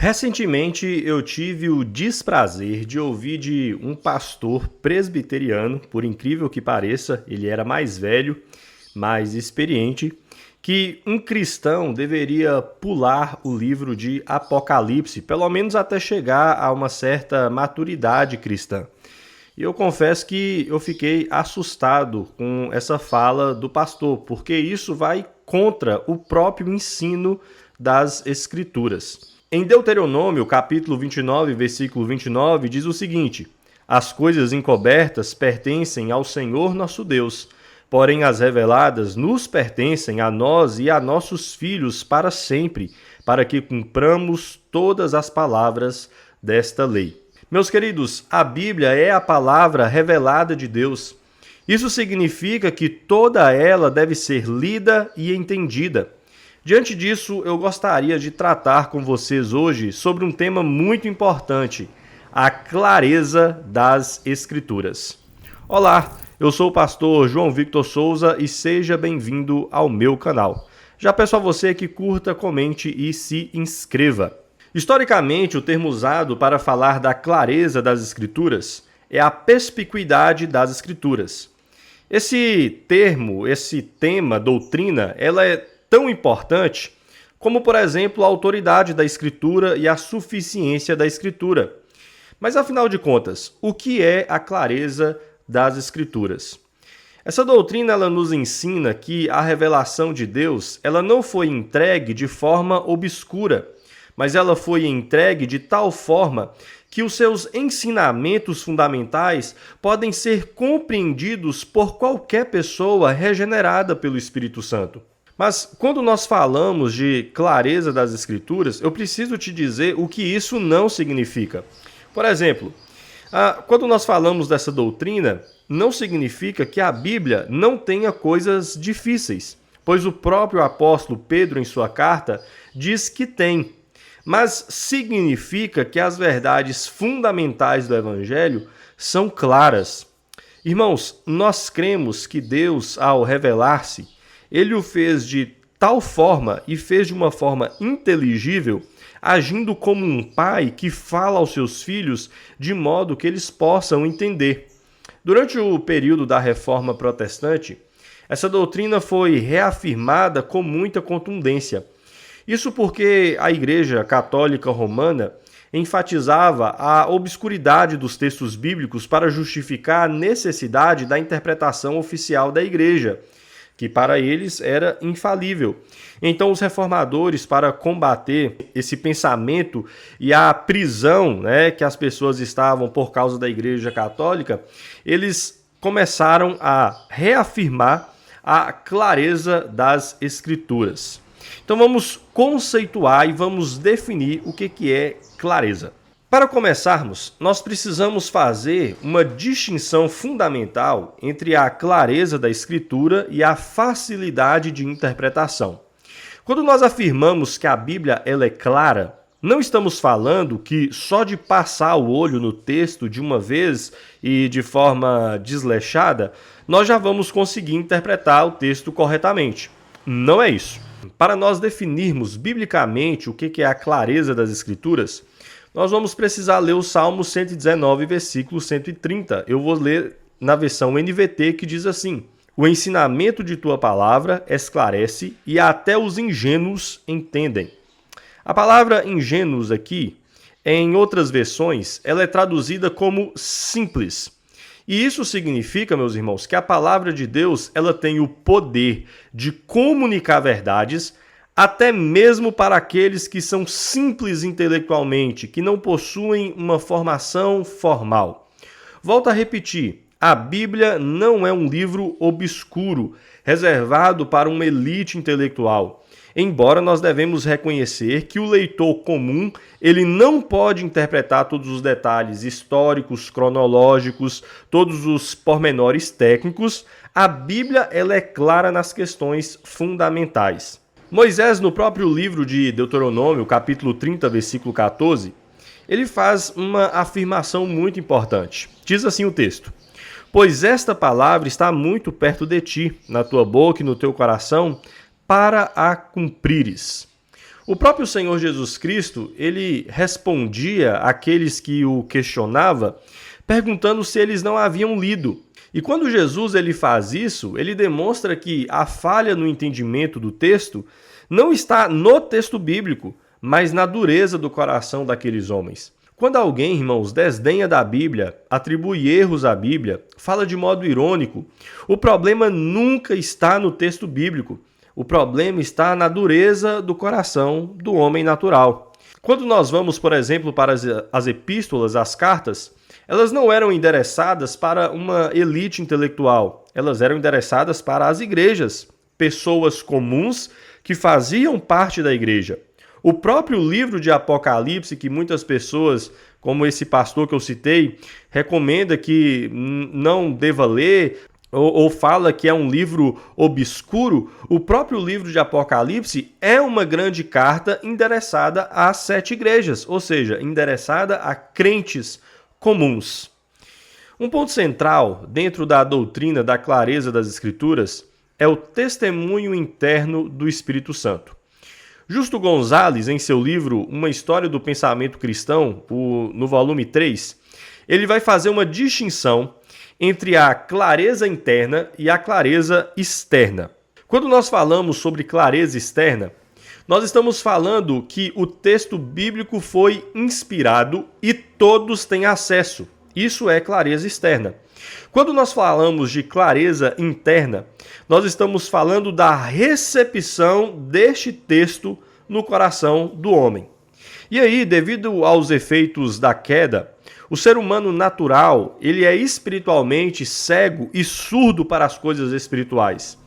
Recentemente eu tive o desprazer de ouvir de um pastor presbiteriano, por incrível que pareça, ele era mais velho, mais experiente, que um cristão deveria pular o livro de Apocalipse, pelo menos até chegar a uma certa maturidade cristã. E eu confesso que eu fiquei assustado com essa fala do pastor, porque isso vai contra o próprio ensino das Escrituras. Em Deuteronômio, capítulo 29, versículo 29, diz o seguinte: As coisas encobertas pertencem ao Senhor nosso Deus, porém as reveladas nos pertencem a nós e a nossos filhos para sempre, para que cumpramos todas as palavras desta lei. Meus queridos, a Bíblia é a palavra revelada de Deus. Isso significa que toda ela deve ser lida e entendida. Diante disso, eu gostaria de tratar com vocês hoje sobre um tema muito importante: a clareza das Escrituras. Olá, eu sou o pastor João Victor Souza e seja bem-vindo ao meu canal. Já peço a você que curta, comente e se inscreva. Historicamente, o termo usado para falar da clareza das Escrituras é a perspicuidade das Escrituras. Esse termo, esse tema, doutrina, ela é tão importante como, por exemplo, a autoridade da Escritura e a suficiência da Escritura. Mas, afinal de contas, o que é a clareza das Escrituras? Essa doutrina ela nos ensina que a revelação de Deus ela não foi entregue de forma obscura, mas ela foi entregue de tal forma que os seus ensinamentos fundamentais podem ser compreendidos por qualquer pessoa regenerada pelo Espírito Santo. Mas quando nós falamos de clareza das Escrituras, eu preciso te dizer o que isso não significa. Por exemplo, quando nós falamos dessa doutrina, não significa que a Bíblia não tenha coisas difíceis, pois o próprio apóstolo Pedro, em sua carta, diz que tem. Mas significa que as verdades fundamentais do Evangelho são claras. Irmãos, nós cremos que Deus, ao revelar-se, Ele o fez de tal forma e fez de uma forma inteligível, agindo como um pai que fala aos seus filhos de modo que eles possam entender. Durante o período da Reforma Protestante, essa doutrina foi reafirmada com muita contundência. Isso porque a Igreja Católica Romana enfatizava a obscuridade dos textos bíblicos para justificar a necessidade da interpretação oficial da Igreja, que para eles era infalível. Então os reformadores, para combater esse pensamento e a prisão, que as pessoas estavam por causa da Igreja Católica, eles começaram a reafirmar a clareza das Escrituras. Então vamos conceituar e vamos definir o que é clareza. Para começarmos, nós precisamos fazer uma distinção fundamental entre a clareza da Escritura e a facilidade de interpretação. Quando nós afirmamos que a Bíblia ela é clara, não estamos falando que só de passar o olho no texto de uma vez e de forma desleixada, nós já vamos conseguir interpretar o texto corretamente. Não é isso. Para nós definirmos biblicamente o que é a clareza das Escrituras, nós vamos precisar ler o Salmo 119, versículo 130. Eu vou ler na versão NVT que diz assim: O ensinamento de tua palavra esclarece e até os ingênuos entendem. A palavra ingênuos aqui, em outras versões, ela é traduzida como simples. E isso significa, meus irmãos, que a palavra de Deus ela tem o poder de comunicar verdades até mesmo para aqueles que são simples intelectualmente, que não possuem uma formação formal. Volto a repetir, a Bíblia não é um livro obscuro, reservado para uma elite intelectual. Embora nós devemos reconhecer que o leitor comum ele não pode interpretar todos os detalhes históricos, cronológicos, todos os pormenores técnicos, a Bíblia ela é clara nas questões fundamentais. Moisés, no próprio livro de Deuteronômio, capítulo 30, versículo 14, ele faz uma afirmação muito importante. Diz assim o texto: Pois esta palavra está muito perto de ti, na tua boca e no teu coração, para a cumprires. O próprio Senhor Jesus Cristo, ele respondia àqueles que o questionavam, perguntando se eles não haviam lido. E quando Jesus ele faz isso, ele demonstra que a falha no entendimento do texto não está no texto bíblico, mas na dureza do coração daqueles homens. Quando alguém, irmãos, desdenha da Bíblia, atribui erros à Bíblia, fala de modo irônico, o problema nunca está no texto bíblico. O problema está na dureza do coração do homem natural. Quando nós vamos, por exemplo, para as epístolas, as cartas, elas não eram endereçadas para uma elite intelectual, elas eram endereçadas para as igrejas, pessoas comuns que faziam parte da igreja. O próprio livro de Apocalipse, que muitas pessoas, como esse pastor que eu citei, recomenda que não deva ler, ou fala que é um livro obscuro, o próprio livro de Apocalipse é uma grande carta endereçada às 7 igrejas, ou seja, endereçada a crentes comuns. Um ponto central dentro da doutrina da clareza das Escrituras é o testemunho interno do Espírito Santo. Justo Gonzalez, em seu livro Uma História do Pensamento Cristão, no volume 3, ele vai fazer uma distinção entre a clareza interna e a clareza externa. Quando nós falamos sobre clareza externa, nós estamos falando que o texto bíblico foi inspirado e todos têm acesso. Isso é clareza externa. Quando nós falamos de clareza interna, nós estamos falando da recepção deste texto no coração do homem. E aí, devido aos efeitos da queda, o ser humano natural, ele é espiritualmente cego e surdo para as coisas espirituais.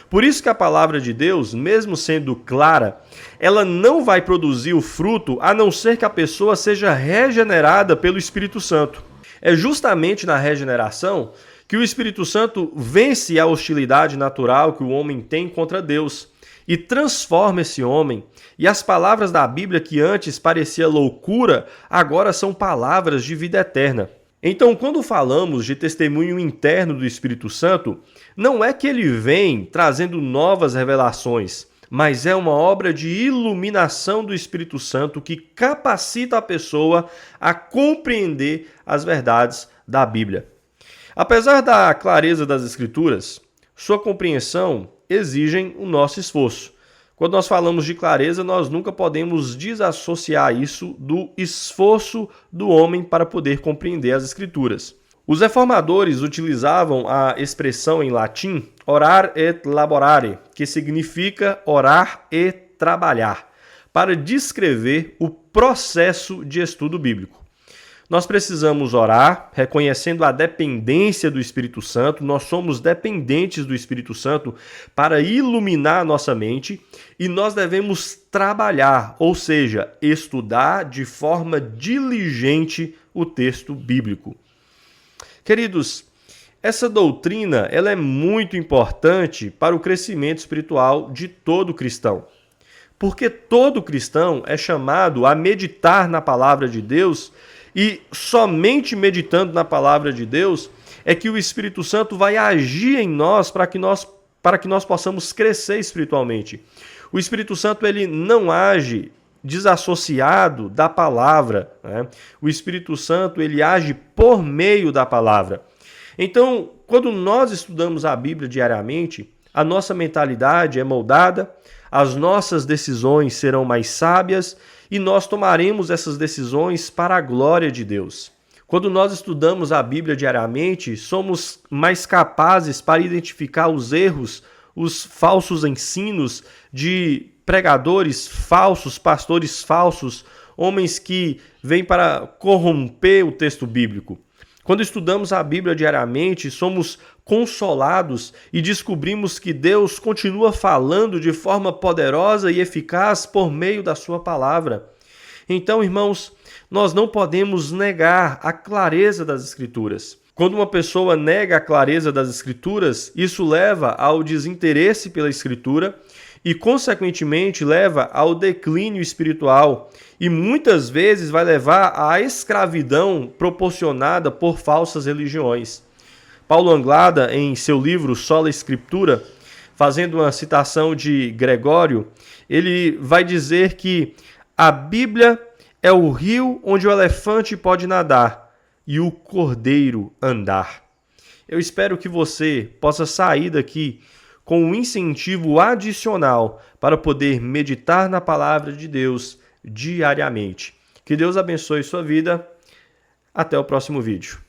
Por isso que a palavra de Deus, mesmo sendo clara, ela não vai produzir o fruto a não ser que a pessoa seja regenerada pelo Espírito Santo. É justamente na regeneração que o Espírito Santo vence a hostilidade natural que o homem tem contra Deus e transforma esse homem. E as palavras da Bíblia que antes parecia loucura, agora são palavras de vida eterna. Então, quando falamos de testemunho interno do Espírito Santo, não é que ele vem trazendo novas revelações, mas é uma obra de iluminação do Espírito Santo que capacita a pessoa a compreender as verdades da Bíblia. Apesar da clareza das Escrituras, sua compreensão exige o nosso esforço. Quando nós falamos de clareza, nós nunca podemos desassociar isso do esforço do homem para poder compreender as Escrituras. Os reformadores utilizavam a expressão em latim orar et laborare, que significa orar e trabalhar, para descrever o processo de estudo bíblico. Nós precisamos orar, reconhecendo a dependência do Espírito Santo. Nós somos dependentes do Espírito Santo para iluminar a nossa mente e nós devemos trabalhar, ou seja, estudar de forma diligente o texto bíblico. Queridos, essa doutrina ela é muito importante para o crescimento espiritual de todo cristão. Porque todo cristão é chamado a meditar na palavra de Deus e somente meditando na palavra de Deus é que o Espírito Santo vai agir em nós para que nós possamos crescer espiritualmente. O Espírito Santo ele não age desassociado da palavra, né? O Espírito Santo ele age por meio da palavra. Então, quando nós estudamos a Bíblia diariamente, a nossa mentalidade é moldada, as nossas decisões serão mais sábias e nós tomaremos essas decisões para a glória de Deus. Quando nós estudamos a Bíblia diariamente, somos mais capazes para identificar os erros, os falsos ensinos de pregadores falsos, pastores falsos, homens que vêm para corromper o texto bíblico. Quando estudamos a Bíblia diariamente, somos consolados e descobrimos que Deus continua falando de forma poderosa e eficaz por meio da sua palavra. Então, irmãos, nós não podemos negar a clareza das Escrituras. Quando uma pessoa nega a clareza das Escrituras, isso leva ao desinteresse pela Escritura e, consequentemente, leva ao declínio espiritual e muitas vezes vai levar à escravidão proporcionada por falsas religiões. Paulo Anglada, em seu livro Sola Escritura, fazendo uma citação de Gregório, ele vai dizer que a Bíblia é o rio onde o elefante pode nadar e o cordeiro andar. Eu espero que você possa sair daqui com um incentivo adicional para poder meditar na palavra de Deus diariamente. Que Deus abençoe sua vida. Até o próximo vídeo.